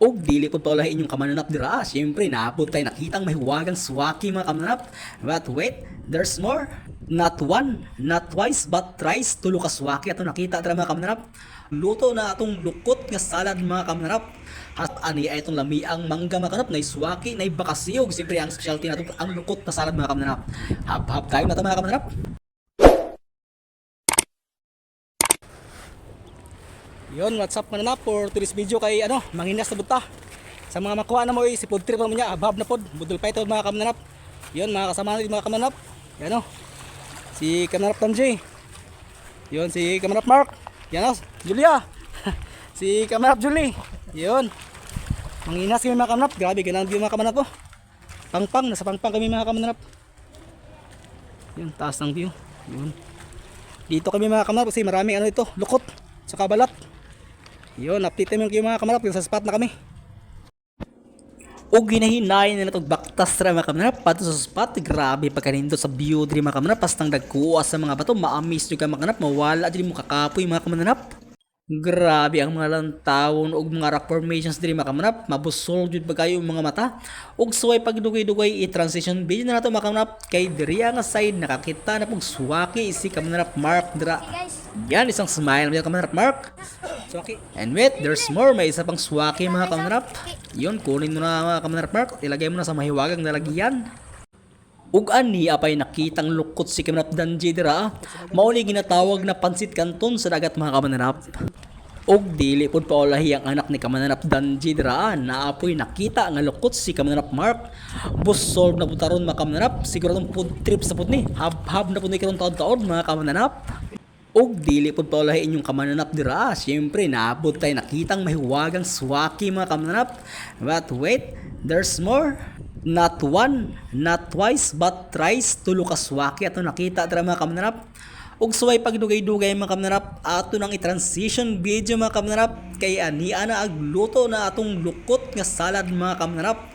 Og dili po pala inyong kamananap dira. Siyempre, naapod tayo nakitang mahiwagang swaki mga kamananap. But wait, there's more. Not one, not twice, but thrice. Tulo ka swaki ato nakita dira mga kamananap. Luto na atong lukot nga salad mga kamananap. At ani ay itong lamiang mangga mga kamananap na swaki na bakasiyog. Siyempre, ang specialty nato ang lukot na salad mga kamananap. Hap-hap tayo na ito mga kamananap. Yon, what's up mananap for today's video kay manginas na buta. Sa mga makuha na mo si food trip naman niya, abab na pod, budol pa ito mga kamananap. Yon, mga kasama natin mga kamananap. Yan si Kamananap Tanjay. Yon, si Kamananap Mark. Yan Julia. Si Kamananap Julie. Yon. Manginas kami mga kamananap. Grabe, ganang view mga kamananap po. Pangpang, nasa pangpang kami mga kamananap. Yon, taas ng view. Yon. Dito kami mga kamananap kasi maraming ito, lukot sa kabalat. Yun, update naman kayo mga kamanap sa spot na kami. O ginahinay na itong baktas ra mga kamanap pato sa spot. Grabe pagkanindo sa view diri mga kamanap. Pastang dagkuha sa mga bato. Maamis nyo ka mga kamanap. Mawala diri mo kakapoy mga kamanap. Grabe ang mga lantawon og mga rock formations diri mga kamanap. Mabusol jud ba kayo mga mata. Og suway pagdugay-dugay i-transition video na nato mga kamanap. Kay diri nga side nakakita na pong swaki si Kamananap Mark dira. Yan, isang smile mga Kamananap Mark. Swaki. And wait, there's more. May isa pang swaki mga kamananap. Yun, kunin mo na mga kamananap Mark. Ilagay mo na sa mahiwagang lalagyan. Ug ani apay nakitang lukot si Kamananap Danji dira. Mauli ginatawag na pansit kanton sa dagat mga kamananap. Og dili pod paulahi ang anak ni Kamananap Danji dira. Naapoy nakita nga lukot si Kamananap Mark. Busol na putaron mga kamananap. Siguradong food trip sa pud ni. Hab-hab na pud ni karon taon-taon mga kamananap. Og dili pod paulahi inyong kamananap dira. Siyempre, naabot tayo nakitang mahiwagang swaki mga kamananap. But wait, there's more. Not one, not twice, but thrice. Tulo ka swaki ato nakita dira mga kamananap. Og suway pagdugay-dugay mga kamananap, ato nang i-transition video mga kamananap. Kay ani ana agluto na atong lukot nga salad mga kamananap.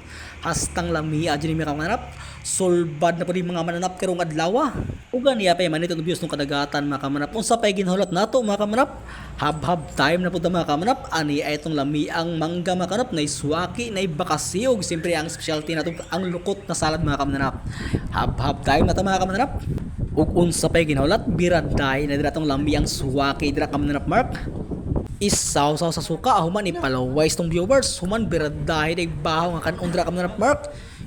Hastang lamia dyan mga kamananap. Solbad na po din mga mananap karong adlaw. Ug ganiya pa man itong views ng kadagatan mga kamananap. Unsa pay ginhulat nato mga kamananap? Hab-hab time na po ta mga kamananap. Ani ay itong lamiang mangga mga kamananap na swaki na bakasiyog. Siyempre ang specialty nato ang lukot na salad mga kamananap. Hab-hab time na ta mga kamananap. Ug unsa pay ginhulat? Biraday na dira tong lamiang swaki dira Kamananap Mark. Isaw-saw sa suka human ipalaways tong viewers. Human biraday day bahaw nga kanon dira Kamananap Mark.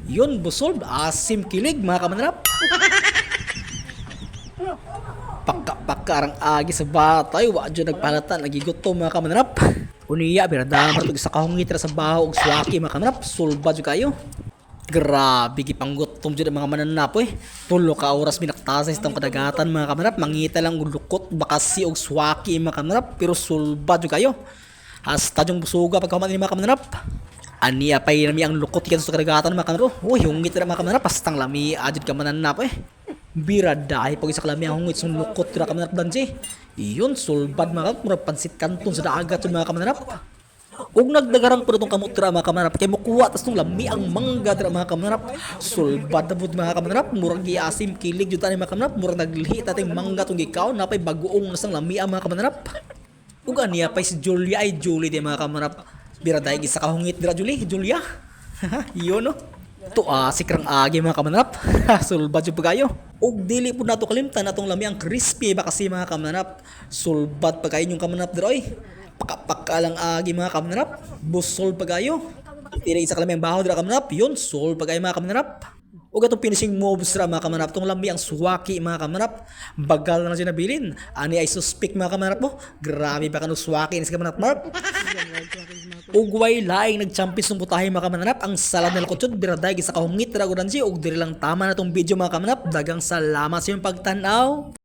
Yun, busol, asim kilig mga kamananap. Pagka-arang agi sa batay, wadyo nagpalatan, nagigutom mga kamananap. Uniya, birada, martog sa kahungit sa bahaw og swaki mga kamananap. Sulba dyo kayo. Grabe, gipanggutom dyan mga mananap Tulo ka oras binaktasan sa itong kadagatan mga kamananap. Mangita lang lukot, bakasi og swaki mga kamananap. Pero sulba dyo kayo. Hasta yung busuga pagkaman ni mga kamananap. Aniya pay nami ang lukot yan sa kadagatan mga kamananap. Uy, hungit na mga kamananap. Pastang lami, adjud ka mananap Biraday, pag isa kalami ang hungit sa lukot na kamananap danji. Iyon, sulbad mga kamananap. Murag pansit kanton sa dagat yung mga kamananap. Ug nagdagarang po itong kamot dira mga kamananap. Kaya mukuha tas itong lami ang mangga dira mga kamananap. Sulbad na po mga kamananap. Murag giasim kilig juta ni mga kamananap. Murag naglihi tatay mangga itong gikaw. Napay bagoong nasang lami ang mga kamananap. Ug aniya pay si Julia ay Julie di mga kamananap. Biraday gisa kahungit dira Julia. Yun to si krang agi mga kamananap. Sulbad jud pagayo. Og dili po nato kalimtan natong lami ang crispy ba kasi mga kamananap. Sulbad pagayo yung kamananap dira Pakapakalang agi mga kamananap. Busol pagayo. Tira isa kalami ang bahaw dira kamananap. Yun, sol pagayo mga kamananap. O gatong finishing moves ra mga kamananap. Itong lami ang swaki mga kamananap. Bagal na siya nabilin. Ani ay suspect mga kamananap mo. Grabe ba kanong swaki ni si Kamananap Mark. Ugway laing nagchampis ng butahe mga kamananap. Ang salad na lakotsod. Biraday gisa kahungit ra gudansi. Og diri lang tama na tong video mga kamananap. Dagang salamat sa iyong pagtanaw.